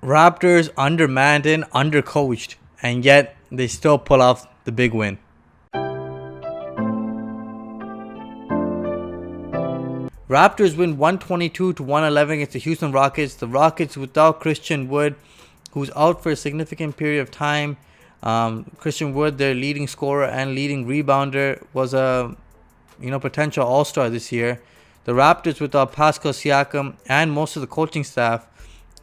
Raptors undermanned and undercoached, and yet they still pull off the big win. Raptors win 122-111 against the Houston Rockets. The Rockets without Christian Wood, who's out for a significant period of time. Christian Wood, their leading scorer and leading rebounder, was a potential all-star this year. The Raptors without Pascal Siakam and most of the coaching staff,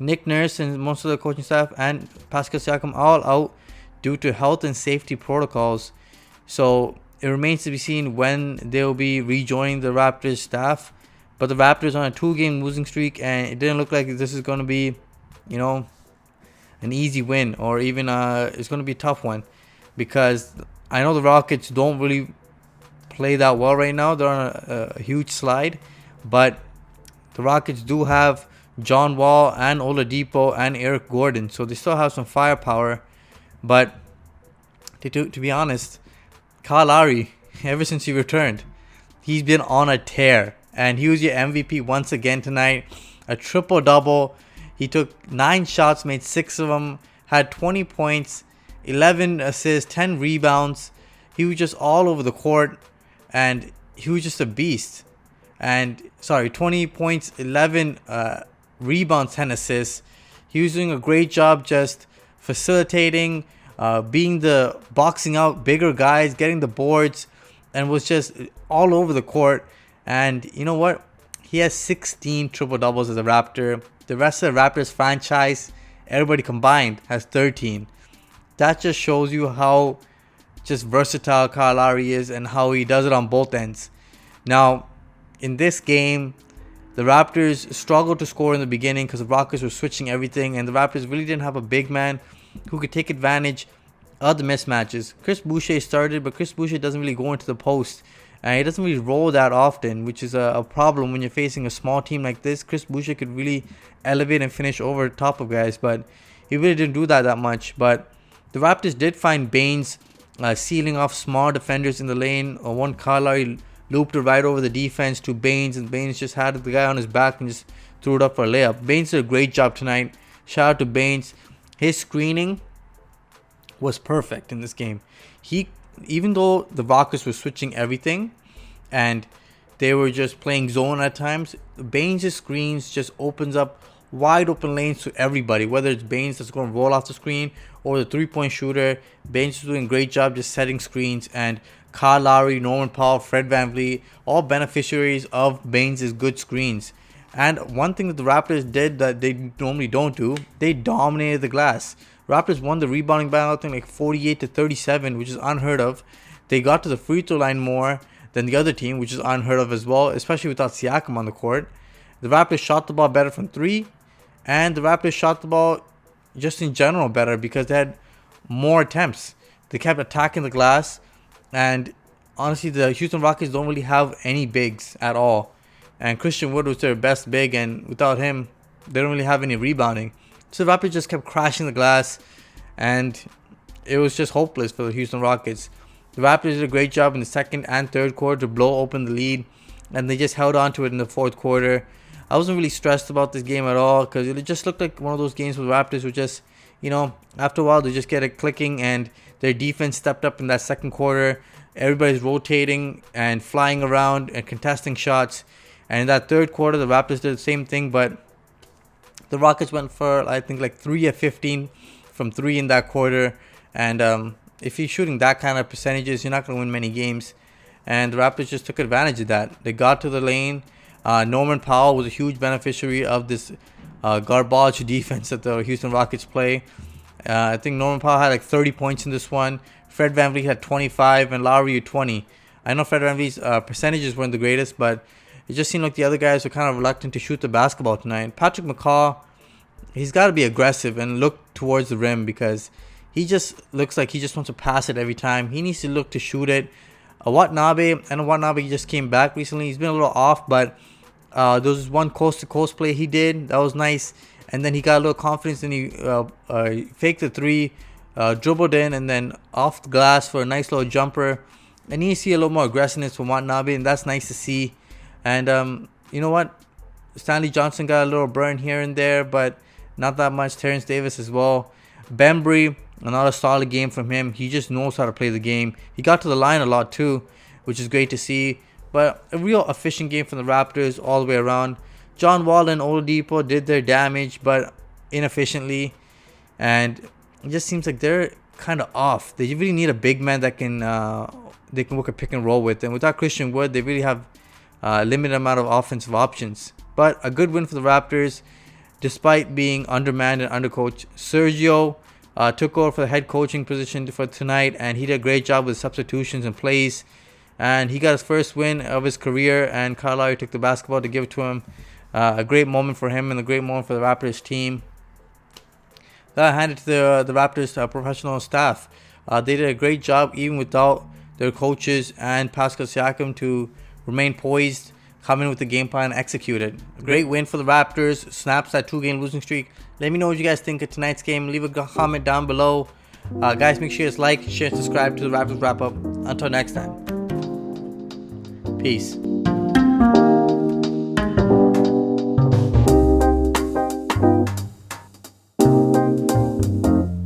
Nick Nurse and most of the coaching staff and Pascal Siakam all out due to health and safety protocols. So it remains to be seen when they'll be rejoining the Raptors staff. But the Raptors on a 2-game losing streak, and it didn't look like this is going to be, an easy win, or even it's going to be a tough one, because I know the Rockets don't really play that well right now. They're on a huge slide, but the Rockets do have John Wall and Oladipo and Eric Gordon, so they still have some firepower. But to be honest, Kyle Lowry, ever since he returned, he's been on a tear. And he was your MVP once again tonight. A triple-double. He took 9 shots, made 6 of them, had 20 points, 11 assists, 10 rebounds. He was just all over the court, and he was just a beast. 20 points, 11 rebounds, 10 assists. He was doing a great job just facilitating, boxing out bigger guys, getting the boards, and was just all over the court. And you know what? He has 16 triple-doubles as a Raptor. The rest of the Raptors franchise, everybody combined, has 13. That just shows you how just versatile Kyle Lowry is and how he does it on both ends. Now, in this game, the Raptors struggled to score in the beginning because the Rockets were switching everything, and the Raptors really didn't have a big man who could take advantage of the mismatches. Chris Boucher started, but Chris Boucher doesn't really go into the post. And he doesn't really roll that often, which is a problem when you're facing a small team like this. Chris Boucher could really elevate and finish over top of guys, but he really didn't do that much. But the Raptors did find Baines sealing off small defenders in the lane. One Kyle Lowry looped it right over the defense to Baines, and Baines just had the guy on his back and just threw it up for a layup. Baines did a great job tonight. Shout out to Baines. His screening was perfect in this game. Even though the Rockets were switching everything and they were just playing zone at times, Baines' screens just opens up wide open lanes to everybody, whether it's Baines that's going to roll off the screen or the three-point shooter. Baines is doing a great job just setting screens, and Kyle Lowry, Norman Powell, Fred VanVleet, all beneficiaries of Baines' good screens. And one thing that the Raptors did that they normally don't do, they dominated the glass. Raptors won the rebounding battle, I think like 48-37, which is unheard of. They got to the free throw line more than the other team, which is unheard of as well, especially without Siakam on the court. The Raptors shot the ball better from 3, and the Raptors shot the ball just in general better because they had more attempts. They kept attacking the glass, and honestly, the Houston Rockets don't really have any bigs at all. And Christian Wood was their best big, and without him, they don't really have any rebounding. So the Raptors just kept crashing the glass, and it was just hopeless for the Houston Rockets. The Raptors did a great job in the second and third quarter to blow open the lead, and they just held on to it in the fourth quarter. I wasn't really stressed about this game at all because it just looked like one of those games where the Raptors were just, after a while they just get it clicking, and their defense stepped up in that second quarter. Everybody's rotating and flying around and contesting shots. And in that third quarter, the Raptors did the same thing, but the Rockets went for, I think, like 3 of 15 from 3 in that quarter. And if you're shooting that kind of percentages, you're not going to win many games. And the Raptors just took advantage of that. They got to the lane. Norman Powell was a huge beneficiary of this garbage defense that the Houston Rockets play. I think Norman Powell had like 30 points in this one. Fred VanVleet had 25 and Lowry had 20. I know Fred VanVleet's percentages weren't the greatest, but it just seemed like the other guys were kind of reluctant to shoot the basketball tonight. Patrick McCaw, he's got to be aggressive and look towards the rim because he just looks like he just wants to pass it every time. He needs to look to shoot it. Watanabe, I know Watanabe just came back recently. He's been a little off, but there was one coast-to-coast play he did. That was nice. And then he got a little confidence and he faked the 3, dribbled in, and then off the glass for a nice little jumper. And you see a little more aggressiveness from Watanabe, and that's nice to see. And you know what? Stanley Johnson got a little burn here and there, but not that much. Terrence Davis as well. Bembry, another solid game from him. He just knows how to play the game. He got to the line a lot too, which is great to see. But a real efficient game from the Raptors all the way around. John Wall and Oladipo did their damage, but inefficiently. And it just seems like they're kind of off. They really need a big man that can they can work a pick and roll with. And without Christian Wood, they really have a limited amount of offensive options. But a good win for the Raptors, despite being undermanned and undercoached. Sergio took over for the head coaching position for tonight, and he did a great job with substitutions and plays. And he got his first win of his career, and Kyle Lowry took the basketball to give it to him. A great moment for him and a great moment for the Raptors team. That handed to the Raptors professional staff. They did a great job even without their coaches and Pascal Siakam to remain poised, come in with the game plan, and execute it. A great win for the Raptors. Snaps that 2-game losing streak. Let me know what you guys think of tonight's game. Leave a comment down below. Guys, make sure to like, share, and subscribe to the Raptors Wrap Up. Until next time. Peace.